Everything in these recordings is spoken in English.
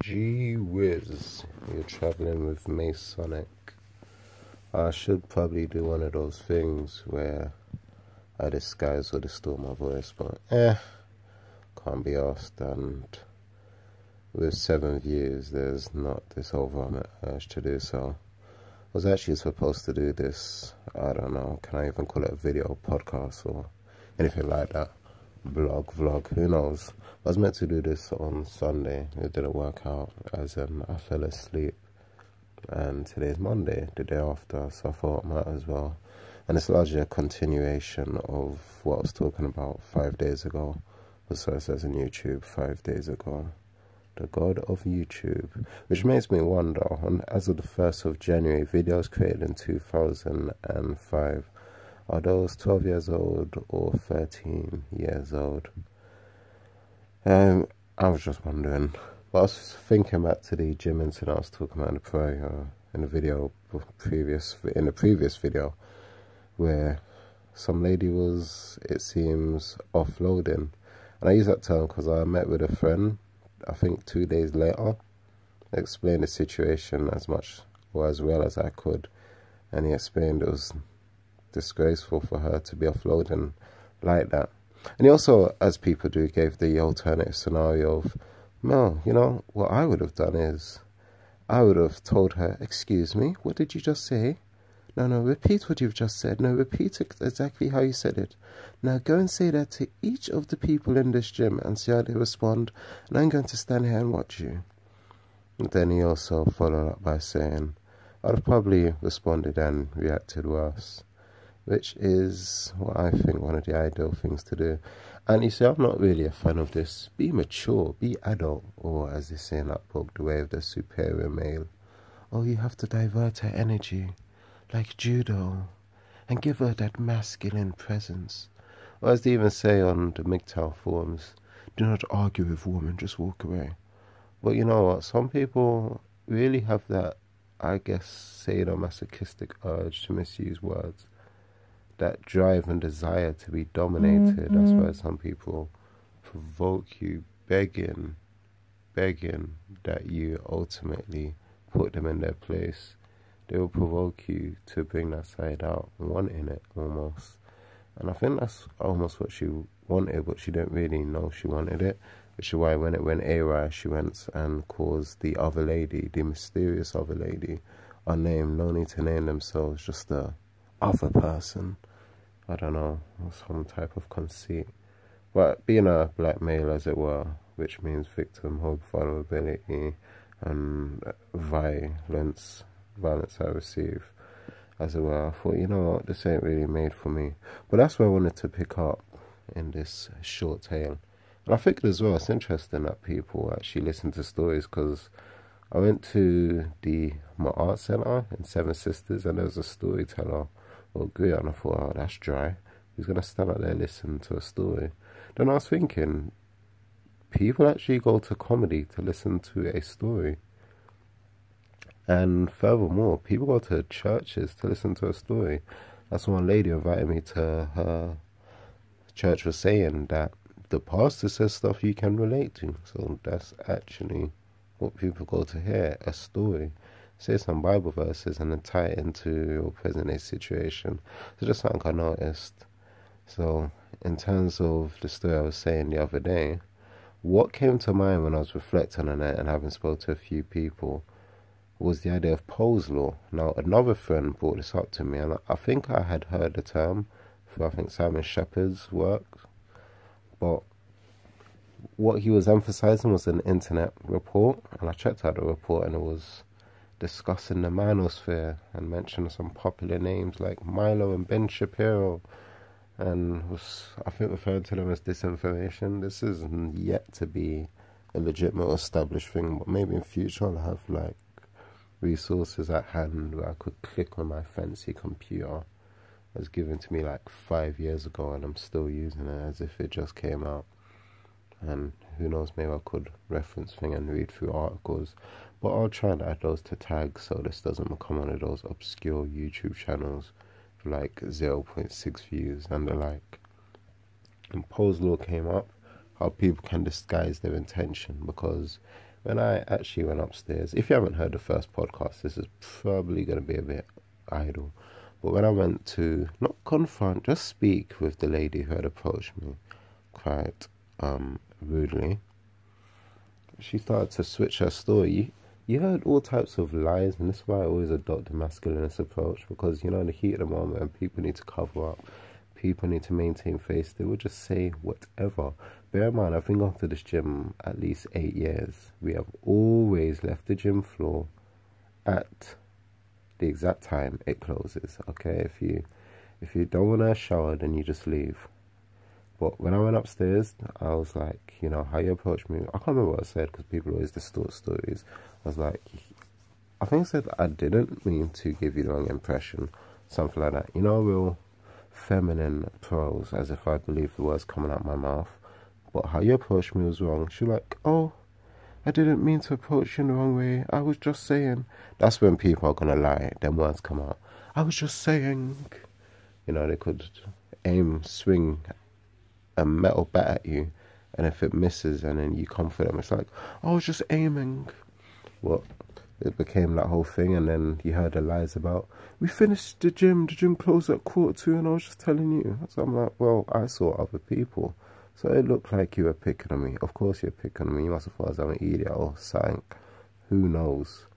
Gee whiz, you're traveling with Masonic. I should probably do one of those things where I disguise or distort my voice, but can't be asked. And with 7 views, there's not this overwhelming urge to do so. I was actually supposed to do this, I don't know, can I even call it a video podcast or anything like that? Blog, vlog, who knows? I was meant to do this on Sunday. It didn't work out, as in I fell asleep. And today's Monday, the day after, so I thought I might as well. And it's largely a continuation of what I was talking about 5 days ago. So it says on YouTube, 5 days ago. The God of YouTube. Which makes me wonder, as of the 1st of January, videos created in 2005, are those 12 years old or 13 years old? I was just wondering. But I was thinking back to the gym incident I was talking about in the previous video, where some lady was, it seems, offloading. And I use that term because I met with a friend, I think 2 days later, explained the situation as much or as well as I could. And he explained it was disgraceful for her to be offloading like that. And he also, as people do, gave the alternative scenario of, no, you know, what I would have done is, I would have told her, excuse me, what did you just say? No, repeat what you've just said. No, repeat it exactly how you said it. Now go and say that to each of the people in this gym and see how they respond. And I'm going to stand here and watch you. And then he also followed up by saying, I'd have probably responded and reacted worse. Which is what I think one of the ideal things to do. And you see, I'm not really a fan of this. Be mature, be adult, or as they say in that book, The Way of the Superior Male. Oh, you have to divert her energy, like judo, and give her that masculine presence. Or as they even say on the MGTOW forums, do not argue with women, just walk away. But you know what, some people really have that, I guess, sadomasochistic urge to misuse words. That drive and desire to be dominated. That's why some people provoke you, begging that you ultimately put them in their place. They will provoke you to bring that side out, wanting it almost. And I think that's almost what she wanted, but she didn't really know she wanted it. Which is why when it went awry, she went and caused the other lady, the mysterious other lady, unnamed, no need to name themselves, just the other person. I don't know, some type of conceit. But being a black male, as it were, which means victimhood, vulnerability, and violence I receive, as it were, I thought, you know what, this ain't really made for me. But that's where I wanted to pick up in this short tale. And I figured as well, it's interesting that people actually listen to stories, because I went to the art centre in Seven Sisters, and there was a storyteller or agree, and I thought, oh, that's dry. Who's going to stand up there and listen to a story? Then I was thinking, people actually go to comedy to listen to a story. And furthermore, people go to churches to listen to a story. That's one lady invited me to her church, was saying that the pastor says stuff you can relate to. So that's actually what people go to hear, a story. Say some Bible verses and then tie it into your present-day situation. So just something I noticed. So in terms of the story I was saying the other day, what came to mind when I was reflecting on it and having spoken to a few people was the idea of Poe's law. Now, another friend brought this up to me, and I think I had heard the term through, I think, Simon Shepherd's work. But what he was emphasizing was an internet report, and I checked out the report, and it was discussing the manosphere and mentioning some popular names like Milo and Ben Shapiro, and was, I think, referring to them as disinformation. This isn't yet to be a legitimate established thing, but maybe in future I'll have like resources at hand where I could click on my fancy computer. It was given to me like 5 years ago, and I'm still using it as if it just came out. And who knows, maybe I could reference thing and read through articles. But I'll try and add those to tags so this doesn't become one of those obscure YouTube channels for like 0.6 views and the like. And Poe's law came up, how people can disguise their intention, because when I actually went upstairs, if you haven't heard the first podcast, this is probably going to be a bit idle. But when I went to, not confront, just speak with the lady who had approached me quite rudely, she started to switch her story. You heard all types of lies, and this is why I always adopt a masculinist approach, because, you know, in the heat of the moment, when people need to cover up, people need to maintain face, they would just say whatever. Bear in mind, I've been going to this gym at least 8 years. We have always left the gym floor at the exact time it closes, okay? If you don't want to shower, then you just leave. But when I went upstairs, I was like, you know, how you approached me, I can't remember what I said, because people always distort stories. I was like, I think I said I didn't mean to give you the wrong impression, something like that. You know, real feminine prose, as if I believed the words coming out my mouth. But how you approached me was wrong. She was like, oh, I didn't mean to approach you in the wrong way. I was just saying. That's when people are going to lie. Them words come out. I was just saying. You know, they could swing a metal bat at you, and if it misses and then you come for them, it's like, I was just aiming. Well, it became that whole thing, and then you heard the lies about, we finished the gym closed at 2:15, and I was just telling you. So I'm like, well, I saw other people. So it looked like you were picking on me. Of course you're picking on me. You must have thought I was an idiot or something. Who knows?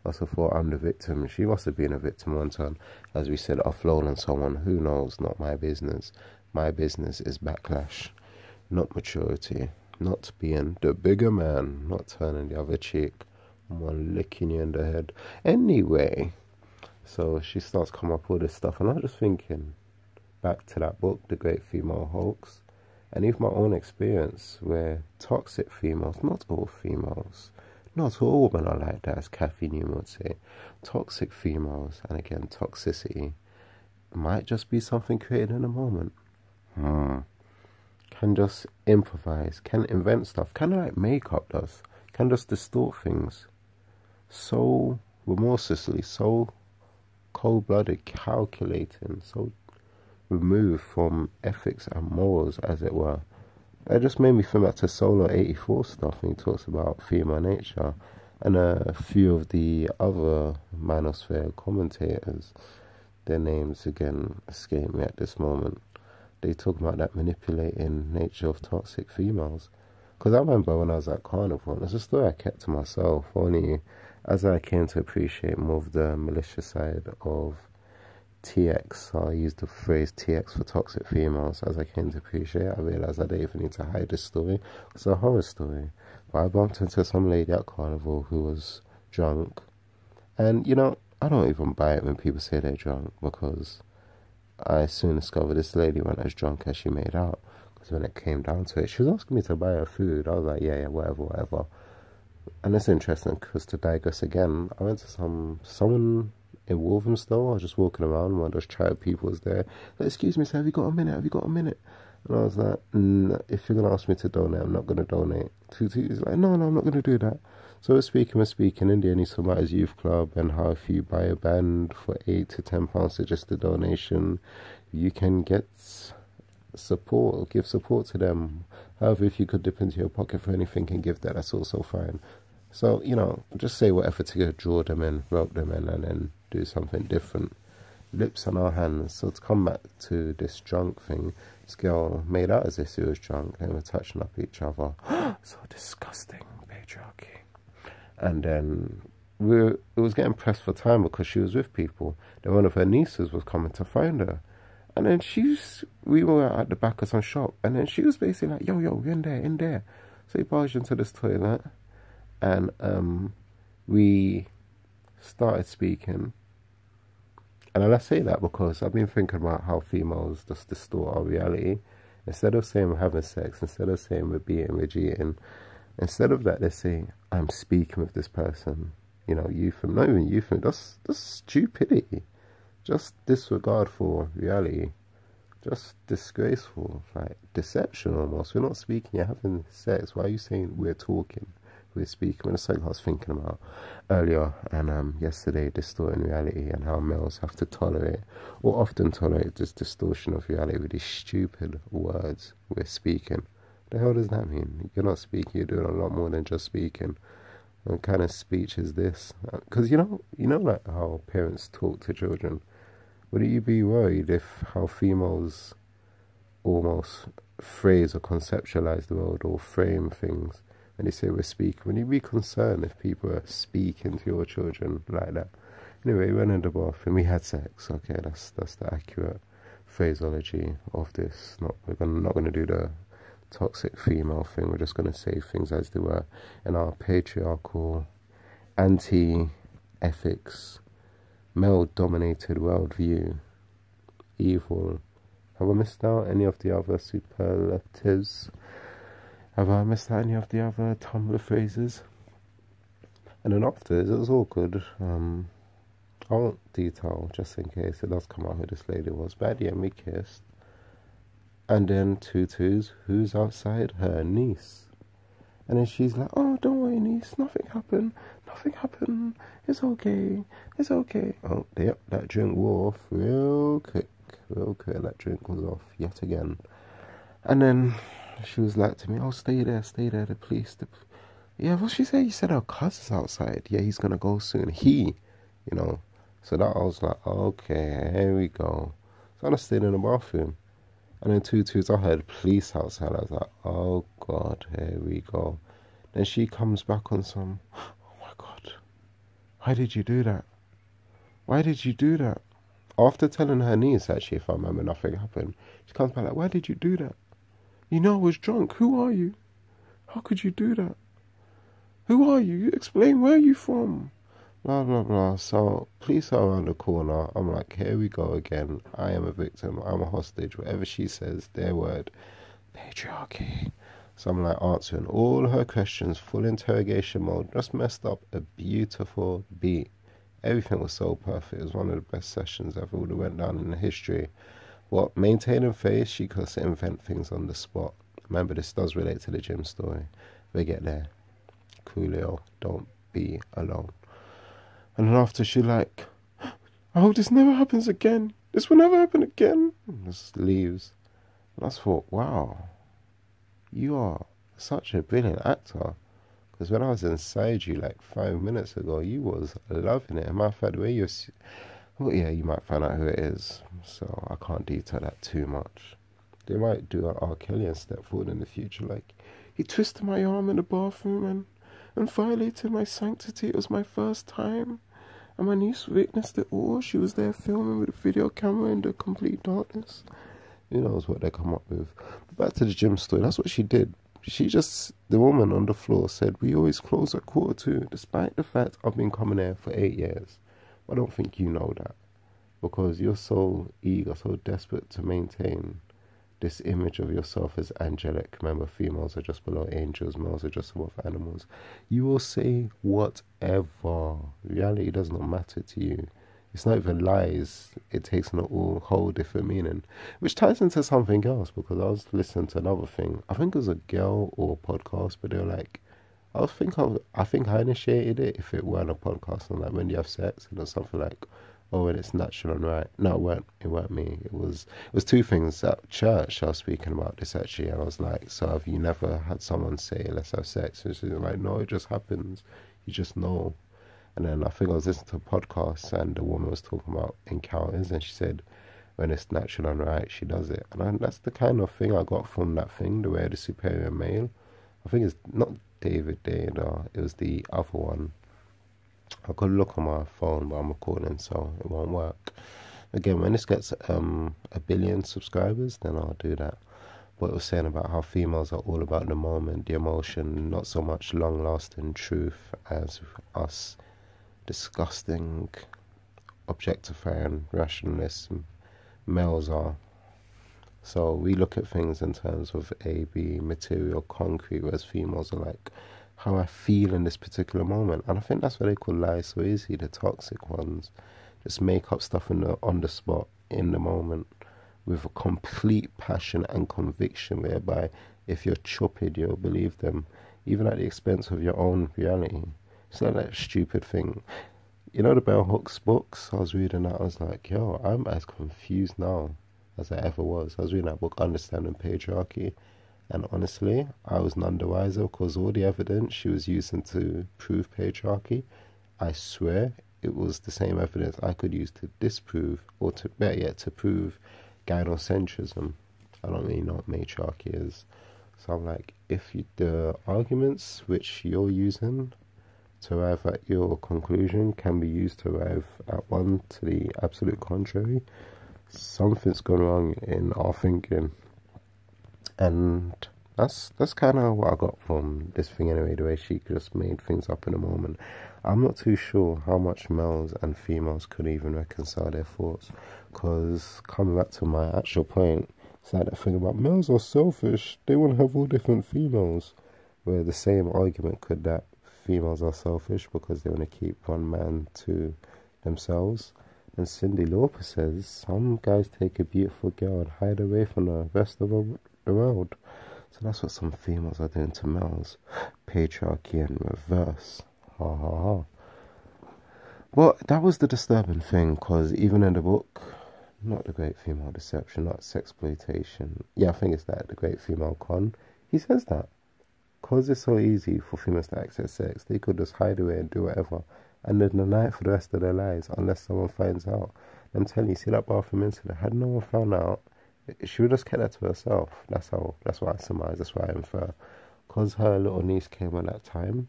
I must have thought I'm the victim. She must have been a victim one time. As we said, offload on someone. Who knows? Not my business. My business is backlash, not maturity, not being the bigger man, not turning the other cheek, one licking you in the head. Anyway, so she starts coming up with all this stuff, and I'm just thinking back to that book, The Great Female Hoax. And even my own experience where toxic females, not all females, not all women are like that, as Kathy Newman would say. Toxic females, and again, toxicity, might just be something created in a moment. Can just improvise, can invent stuff, kind of like makeup does, can just distort things so remorselessly, so cold-blooded, calculating, so removed from ethics and morals, as it were. That just made me think back to Solo 84 stuff when he talks about female nature, and a few of the other manosphere commentators, their names again escape me at this moment. They talk about that manipulating nature of toxic females. Because I remember when I was at Carnival, and it's a story I kept to myself, only as I came to appreciate more of the malicious side of TX, I used the phrase TX for toxic females. As I came to appreciate it, I realised I didn't even need to hide this story. It's a horror story. But I bumped into some lady at Carnival who was drunk. And, you know, I don't even buy it when people say they're drunk, because I soon discovered this lady wasn't as drunk as she made out. Because when it came down to it, she was asking me to buy her food. I was like, yeah, whatever. And it's interesting, because to digress again, I went to someone in Walthamstow. I was just walking around, one of those tribe people was there. Like, excuse me, sir, have you got a minute? And I was like, if you're going to ask me to donate, I'm not going to donate. He's like, no, I'm not going to do that. So we're speaking. In the end, he's talking about his youth club and how if you buy a band for £8 to £10 to just a donation, you can get support, or give support to them. However, if you could dip into your pocket for anything and give that, that's also fine. So, you know, just say whatever to draw them in, rope them in, and then do something different. Lips on our hands. So to come back to this drunk thing, this girl made out as if she was drunk. They were touching up each other. So disgusting, patriarchy. And then it was getting pressed for time because she was with people. Then one of her nieces was coming to find her. And then we were at the back of some shop. And then she was basically like, yo, in there. So he barged into this toilet. And we started speaking. And I say that because I've been thinking about how females just distort our reality. Instead of saying we're having sex, instead of saying we're beating, we're cheating, instead of that, they say, I'm speaking with this person. You know, not even euphemism, that's stupidity. Just disregard for reality. Just disgraceful, like deception almost. We're not speaking, you're having sex. Why are you saying we're talking? We're speaking. When it's like I was thinking about earlier and yesterday, distorting reality and how males have to tolerate, or often tolerate, this distortion of reality with these stupid words. We're speaking. The hell does that mean? You're not speaking, you're doing a lot more than just speaking. What kind of speech is this? Because you know, like how parents talk to children. Would you be worried if how females almost phrase or conceptualize the world or frame things when they say we're speaking? Would you be concerned if people are speaking to your children like that? Anyway, we went in the bathroom, we had sex. Okay, that's the accurate phraseology of this. We're not gonna do the toxic female thing. We're just gonna say things as they were in our patriarchal, anti-ethics, male-dominated worldview. Evil. Have I missed out any of the other superlatives? Have I missed out any of the other Tumblr phrases? And then afterwards, it was awkward. I won't detail, just in case it does come out who this lady was. But at the end, we kissed. And then tutus, who's outside? Her niece. And then she's like, oh, don't worry, niece, nothing happened, it's okay. Oh, yep, that drink wore off real quick, that drink was off yet again. And then she was like to me, oh, stay there, the police. Yeah, what she say? You said her cousin's outside. Yeah, he's gonna go soon. So that I was like, okay, here we go. So I just stayed in the bathroom. And then tutus, I heard police outside. I was like, oh God, here we go. Then she comes back on some, oh my God, why did you do that? After telling her niece, actually, if I remember, nothing happened. She comes back like, why did you do that? You know I was drunk. Who are you? How could you do that? Who are you? Explain, where are you from? Blah, blah, blah. So, police are around the corner. I'm like, here we go again. I am a victim. I'm a hostage. Whatever she says, their word. Patriarchy. So I'm like answering all her questions, full interrogation mode. Just messed up a beautiful beat. Everything was so perfect. It was one of the best sessions ever. Would have went down in the history. What, maintaining face, she could invent things on the spot. Remember, this does relate to the gym story. We get there. Coolio, don't be alone. And then after she like, I hope this never happens again. This will never happen again. And just leaves. And I thought, wow, you are such a brilliant actor. Because when I was inside you like 5 minutes ago, you was loving it. And matter of fact, the way you're... Well, yeah, you might find out who it is. So I can't detail that too much. They might do an R. Kelly and step forward in the future. Like, he twisted my arm in the bathroom and violated my sanctity. It was my first time. And my niece witnessed it all. She was there filming with a video camera in the complete darkness. Who knows what they come up with. But back to the gym story. That's what she did. The woman on the floor said, we always close at 1:45, despite the fact I've been coming here for 8 years. I don't think you know that. Because you're so eager, so desperate to maintain this image of yourself as angelic. Remember, females are just below angels, males are just above animals. You will say whatever. Reality does not matter to you. It's not even lies. It takes a whole different meaning. Which ties into something else, because I was listening to another thing. I think it was a girl or a podcast, but they were like, I think I initiated it if it weren't a podcast, and like when you have sex, and it was something like, oh, when it's natural and right. No, it weren't me. It was two things. At church, I was speaking about this actually, and I was like, so have you never had someone say, let's have sex? And she's like, no, it just happens. You just know. And then I think I was listening to a podcast, and the woman was talking about encounters, and she said, when it's natural and right, she does it. And that's the kind of thing I got from that thing, the way the superior male. I think it's not David Dana, it was the other one. I could look on my phone, but I'm recording, so it won't work. Again, when this gets 1 billion subscribers, then I'll do that. But it was saying about how females are all about the moment, the emotion, not so much long-lasting truth as us disgusting, objectifying, rationalist males are. So we look at things in terms of A, B, material, concrete, whereas females are like, how I feel in this particular moment. And I think that's what they call lies so easy, the toxic ones. Just make up stuff on the spot, in the moment, with a complete passion and conviction, whereby if you're stupid, you'll believe them, even at the expense of your own reality. It's like that stupid thing. You know the Bell Hooks books? I was reading that, I was like, yo, I'm as confused now as I ever was. I was reading that book, Understanding Patriarchy, And honestly, I was none the wiser because all the evidence she was using to prove patriarchy, I swear it was the same evidence I could use to disprove, or to better yet, to prove gynocentrism. I don't really know what matriarchy is. So I'm like, if the arguments which you're using to arrive at your conclusion can be used to arrive at one to the absolute contrary, something's gone wrong in our thinking. And that's kind of what I got from this thing anyway, the way she just made things up in a moment. I'm not too sure how much males and females could even reconcile their thoughts, because coming back to my actual point, it's like that thing about males are selfish, they want to have all different females, where the same argument could that females are selfish because they want to keep one man to themselves. And Cyndi Lauper says some guys take a beautiful girl and hide away from the rest of the world. So that's what some females are doing to males. Patriarchy in reverse. Ha ha ha. But that was the disturbing thing, because even in the book, not The Great Female Deception, not Sex-Ploytation, yeah, I think it's that, The Great Female Con, he says that. Because it's so easy for females to access sex, they could just hide away and do whatever, and then deny it for the rest of their lives unless someone finds out. I'm telling you, see that bathroom incident, had no one found out, she would just kept that to herself. That's what I surmise, that's what I infer. Because her little niece came at that time,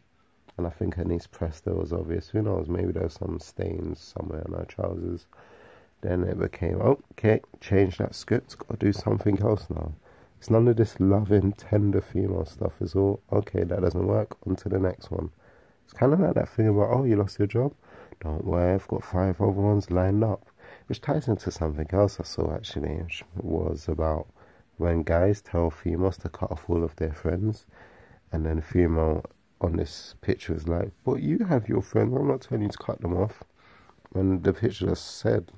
and I think her niece pressed her, was obvious. Who knows, maybe there was some stains somewhere on her trousers. Then it became, okay, change that script, got to do something else now. It's none of this loving, tender female stuff. It's all, okay, that doesn't work, on to the next one. It's kind of like that thing about, oh, you lost your job? Don't worry, I've got 5 other ones lined up. Which ties into something else I saw, actually, which was about when guys tell females to cut off all of their friends, and then the female on this picture is like, but you have your friends, I'm not telling you to cut them off. When the picture just said,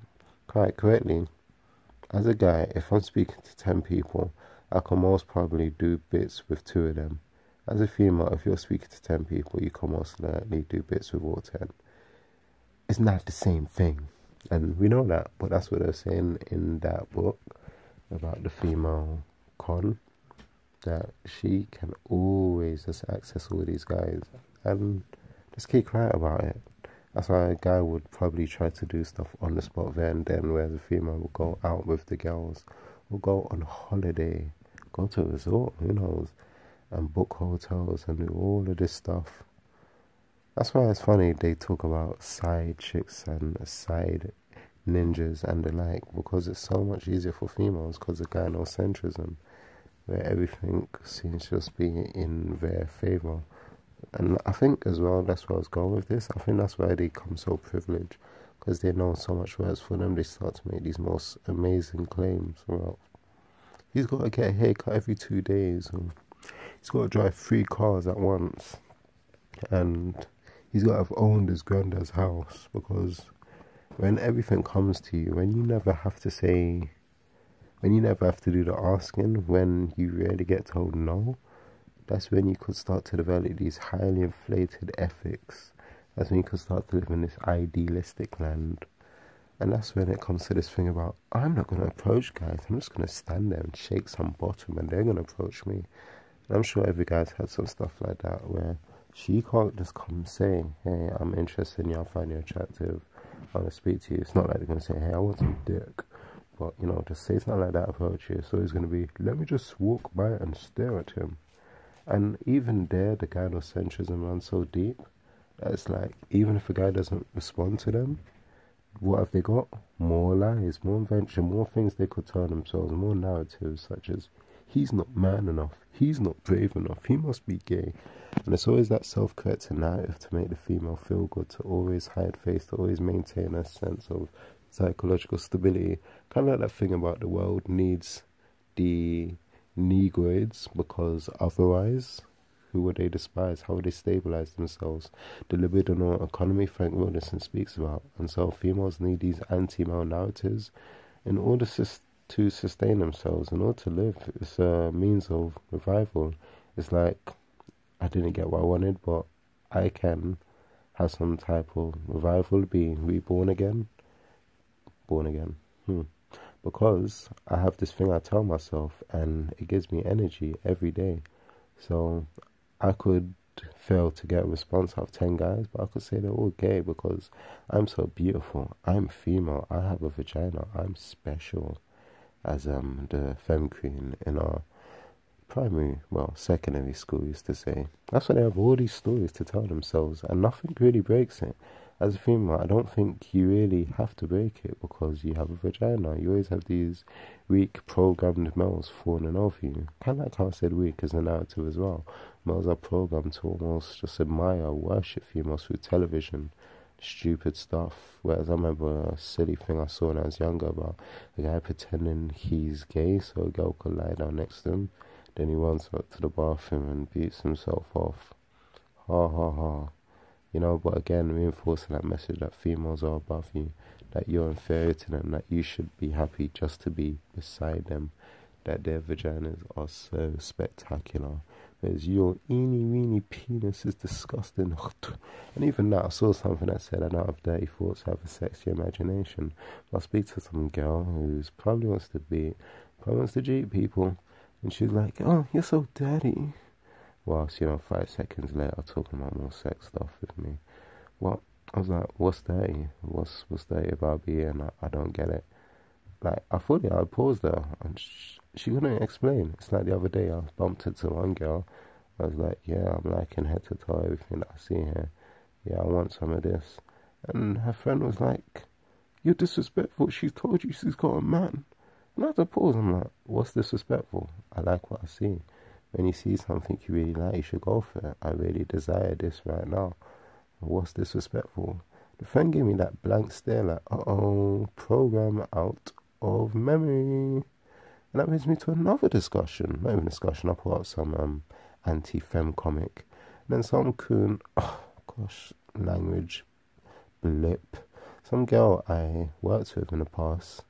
quite correctly, as a guy, if I'm speaking to 10 people, I can most probably do bits with 2 of them. As a female, if you're speaking to 10 people, you can most likely do bits with all 10. It's not the same thing. And we know that, but that's what they're saying in that book about the female con, that she can always just access all these guys and just keep quiet about it. That's why a guy would probably try to do stuff on the spot there and then, where the female will go out with the girls, will go on holiday, go to a resort, who knows, and book hotels and do all of this stuff. That's why it's funny they talk about side chicks and side ninjas and the like, because it's so much easier for females because of gynocentrism, where everything seems to just be in their favour. And I think as well, that's where I was going with this, I think that's why they become so privileged, because they know so much works for them. They start to make these most amazing claims. Well, he's got to get a haircut every 2 days, or he's got to drive 3 cars at once, and he's got to have owned his granddad's house, because when everything comes to you, when you never have to say, when you never have to do the asking, when you really get told no, that's when you could start to develop these highly inflated ethics. That's when you could start to live in this idealistic land. And that's when it comes to this thing about, I'm not going to approach guys, I'm just going to stand there and shake some bottom and they're going to approach me. And I'm sure every guy's had some stuff like that, where she can't just come saying, hey, I'm interested in you, I find you attractive, I want to speak to you. It's not like they're going to say, hey, I want some dick. But, you know, just say something like that, approach you. So it's going to be, let me just walk by and stare at him. And even there, the gynocentrism runs so deep that it's like, even if a guy doesn't respond to them, what have they got? More lies, more invention, more things they could tell themselves, more narratives such as, he's not man enough, he's not brave enough, he must be gay. And it's always that self-correcting narrative to make the female feel good, to always hide face, to always maintain a sense of psychological stability. Kind of like that thing about the world needs the Negroids, because otherwise, who would they despise? How would they stabilize themselves? The libidinal economy Frank Wilderson speaks about. And so females need these anti-male narratives in order to sustain themselves, in order to live. It's a means of revival. It's like, I didn't get what I wanted, but I can have some type of revival, be reborn again. Born again. because I have this thing I tell myself, and it gives me energy every day. So I could fail to get a response out of 10 guys, but I could say they're all gay because I'm so beautiful. I'm female. I have a vagina. I'm special, as the femme queen in our secondary school used to say. That's why they have all these stories to tell themselves, and nothing really breaks it. As a female, I don't think you really have to break it because you have a vagina. You always have these weak, programmed males falling over you. Kind of like how I said weak as a narrative as well. Males are programmed to almost just admire, worship females through television. Stupid stuff. Whereas I remember a silly thing I saw when I was younger about a guy pretending he's gay so a girl could lie down next to him. Then he runs out to the bathroom and beats himself off. Ha ha ha. You know, but again, reinforcing that message that females are above you, that you're inferior to them, that you should be happy just to be beside them, that their vaginas are so spectacular. Whereas your eeny weeny penis is disgusting. And even that, I saw something that said, I don't have dirty thoughts, have a sexy imagination. I'll speak to some girl who's probably wants to G people, and she's like, oh, you're so dirty. Whilst, 5 seconds later, talking about more sex stuff with me. Well, I was like, what's dirty? What's dirty about being? I don't get it. Like, I paused there, and she couldn't explain. It's like the other day, I bumped into one girl. I was like, yeah, I'm liking head to toe everything that I see here. Yeah, I want some of this. And her friend was like, you're disrespectful. She's told you she's got a man. And I had to pause. I'm like, what's disrespectful? I like what I see. When you see something you really like, you should go for it. I really desire this right now. What's disrespectful? The friend gave me that blank stare like, uh-oh, program out of memory. And that brings me to another discussion. Not even discussion, I put out some anti-fem comic. And then some coon, language blip. Some girl I worked with in the past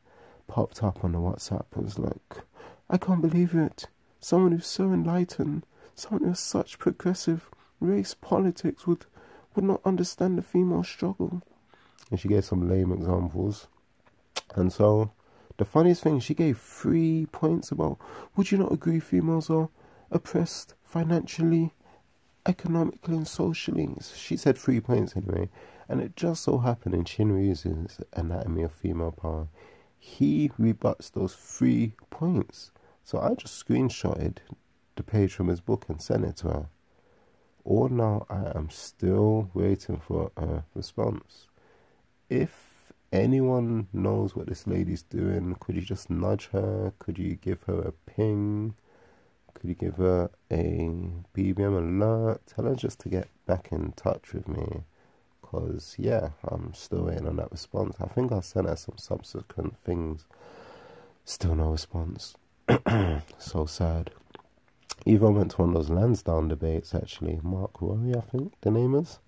popped up on the WhatsApp and was like, I can't believe it. Someone who's so enlightened, someone who has such progressive race politics would not understand the female struggle. And she gave some lame examples. And so, the funniest thing, she gave 3 points about, would you not agree females are oppressed financially, economically and socially? She said 3 points anyway. And it just so happened in Chinweizu's Anatomy of Female Power, he rebuts those 3 points. So I just screenshotted the page from his book and sent it to her. Or now I am still waiting for a response. If anyone knows what this lady's doing, could you just nudge her? Could you give her a ping? Could you give her a BBM alert? Tell her just to get back in touch with me. Because, yeah, I'm still waiting on that response. I think I sent her some subsequent things. Still no response. So sad. Even went to one of those Lansdowne debates actually. Mark Rory, I think the name is.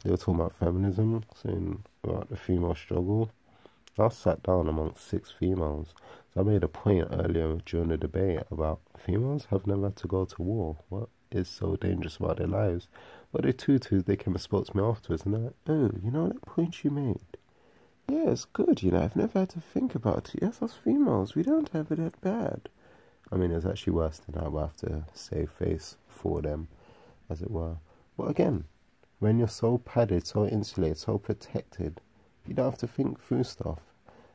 They were talking about feminism, saying about the female struggle. I sat down amongst 6 females. So I made a point earlier during the debate about females have never had to go to war. What is so dangerous about their lives? But they tutus, they came and spoke to me afterwards and they're like, oh, you know that point you made? Yeah, it's good, I've never had to think about it. Yes, us females, we don't have it that bad. I mean, it's actually worse than that. We'll have to save face for them, as it were. But again, when you're so padded, so insulated, so protected, you don't have to think through stuff.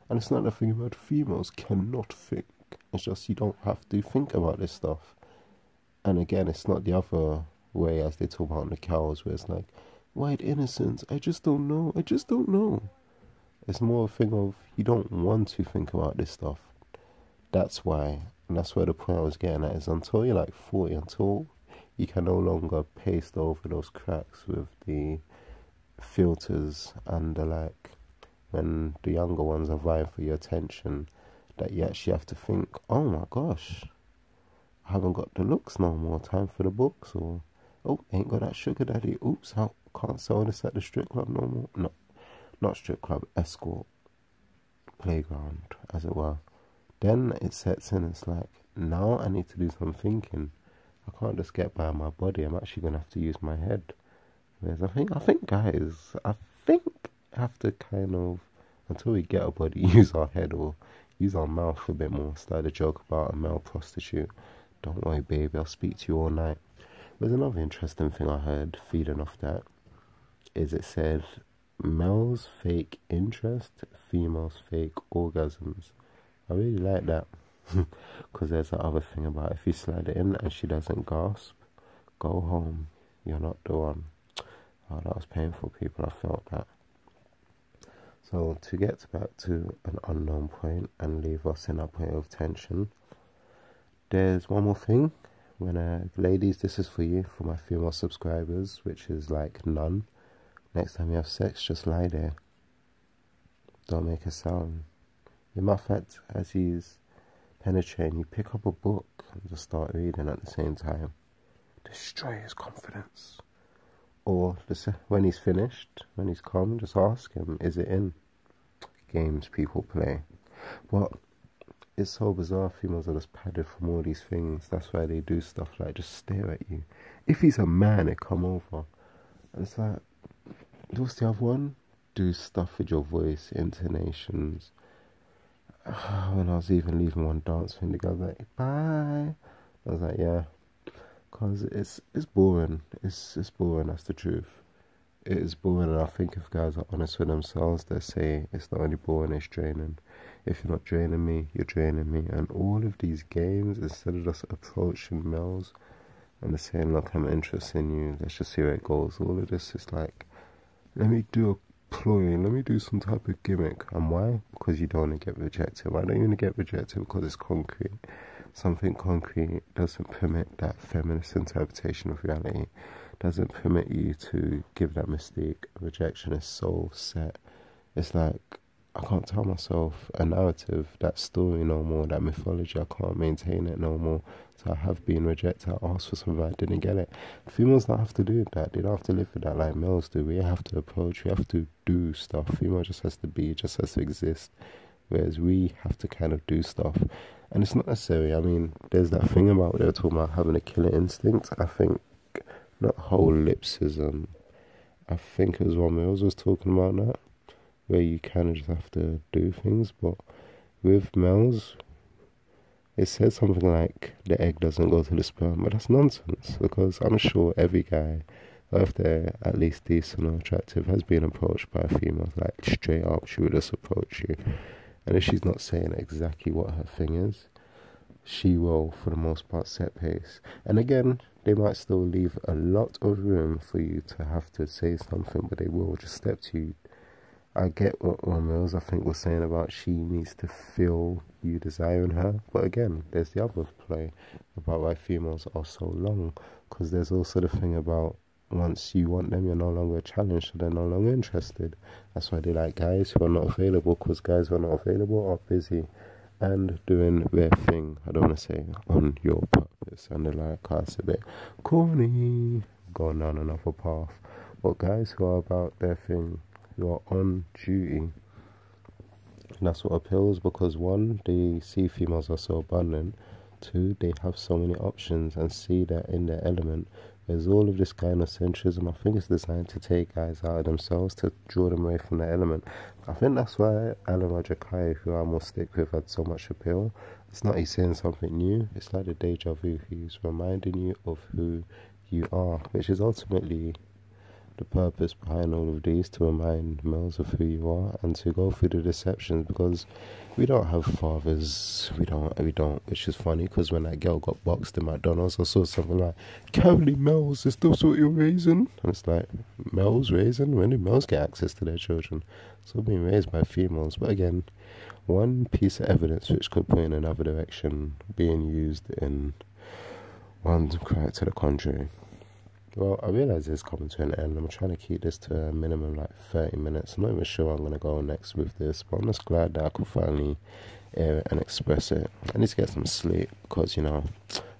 And it's not the thing about females cannot think. It's just you don't have to think about this stuff. And again, it's not the other way as they talk about in the cows, where it's like, white innocence, I just don't know. It's more a thing of, you don't want to think about this stuff. That's why, and that's where the point I was getting at is, until you're like 40, until you can no longer paste over those cracks with the filters and the like, when the younger ones are vying for your attention, that you actually have to think, oh my gosh, I haven't got the looks no more, time for the books, or, oh, ain't got that sugar daddy, oops, I can't sell this at the strip club no more. No, not strip club, escort, playground, as it were. Then it sets in, it's like, now I need to do some thinking. I can't just get by my body, I'm actually going to have to use my head. Whereas I think guys, have to kind of, until we get a body, use our head, or use our mouth a bit more. Started a joke about a male prostitute. Don't worry, baby, I'll speak to you all night. There's another interesting thing I heard feeding off that, is it said males fake interest, females fake orgasms. I really like that, because there's that other thing about if you slide it in and she doesn't gasp, go home, you're not the one. Oh, that was painful, people, I felt that. So to get back to an unknown point and leave us in a point of tension, there's one more thing. When ladies, this is for you, for my female subscribers, which is like none. Next time you have sex, just lie there. Don't make a sound. In my fact, as he's penetrating, you pick up a book and just start reading at the same time. Destroy his confidence. Or just, when he's finished, when he's calm, just ask him, is it in? Games people play. But it's so bizarre, females are just padded from all these things. That's why they do stuff like just stare at you. If he's a man, they come over. And it's like, what's the other one? Do stuff with your voice, intonations. When I was even leaving one dance thing together, like, bye. I was like, yeah. Because it's boring. It's boring, that's the truth. It is boring, and I think if guys are honest with themselves, they say it's not only boring, it's draining. If you're not draining me, you're draining me. And all of these games, instead of just approaching males and they're saying, look, I'm interested in you, let's just see where it goes. All of this is like, let me do a ploy, let me do some type of gimmick. And why? Because you don't want to get rejected. Why don't you want to get rejected? Because it's concrete. Something concrete doesn't permit that feminist interpretation of reality. Doesn't permit you to give that mystique. Rejection is so set. It's like, I can't tell myself a narrative, that story no more, that mythology, I can't maintain it no more. So I have been rejected, I asked for something, I didn't get it. Females don't have to do that, they don't have to live with that like males do. We have to approach, we have to do stuff. Female just has to be, just has to exist. Whereas we have to kind of do stuff. And it's not necessary, I mean, there's that thing about, they were talking about having a killer instinct. I think, not whole lipsism, I think it was one Mills was talking about that, where you kind of just have to do things. But with males, it says something like the egg doesn't go to the sperm, but that's nonsense, because I'm sure every guy, or if they're at least decent or attractive, has been approached by a female, like straight up, she would just approach you. And if she's not saying exactly what her thing is, she will, for the most part, set pace. And again, they might still leave a lot of room for you to have to say something, but they will just step to you. I get what Mills, I think, was saying about she needs to feel you desiring her. But again, there's the other play about why females are so long. Because there's also the thing about once you want them, you're no longer a challenge, so they're no longer interested. That's why they like guys who are not available, because guys who are not available are busy and doing their thing. I don't want to say on your purpose, and they're like, oh, it's a bit corny, going down another path. But guys who are about their thing, who are on duty, and that's what appeals, because one, they see females are so abundant. Two, they have so many options and see that in their element. There's all of this gynocentrism. I think it's designed to take guys out of themselves, to draw them away from their element. I think that's why Alan Rajakai, who I will stick with, had so much appeal. It's not he's saying something new, it's like the deja vu. He's reminding you of who you are, which is ultimately the purpose behind all of these, to remind males of who you are and to go through the deceptions, because we don't have fathers, we don't, which is funny, because when that girl got boxed in McDonald's, I saw something like, currently males, is this what you're raising? And it's like, males raising? When do males get access to their children? So being raised by females. But again, one piece of evidence which could point in another direction being used in one correct to the contrary. Well, I realise it's coming to an end. I'm trying to keep this to a minimum like 30 minutes. I'm not even sure I'm going to go next with this, but I'm just glad that I could finally air it and express it. I need to get some sleep because, you know,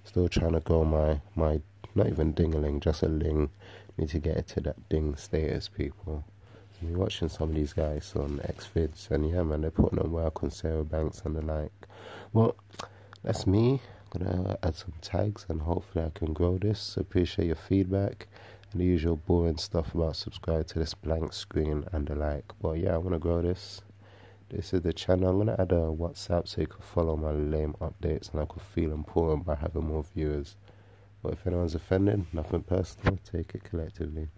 still trying to grow my not even ding-a-ling, just a ling. Need to get it to that ding status, people. So you're watching some of these guys on X-Vids, and yeah, man, they're putting on work on Sarah Banks and the like. Well, that's me. I'm gonna add some tags and hopefully I can grow this. Appreciate your feedback and the usual boring stuff about subscribe to this blank screen and the like. But yeah, I want to grow this. This is the channel. I'm gonna add a WhatsApp so you can follow my lame updates and I could feel important by having more viewers. But if anyone's offended, nothing personal, take it collectively.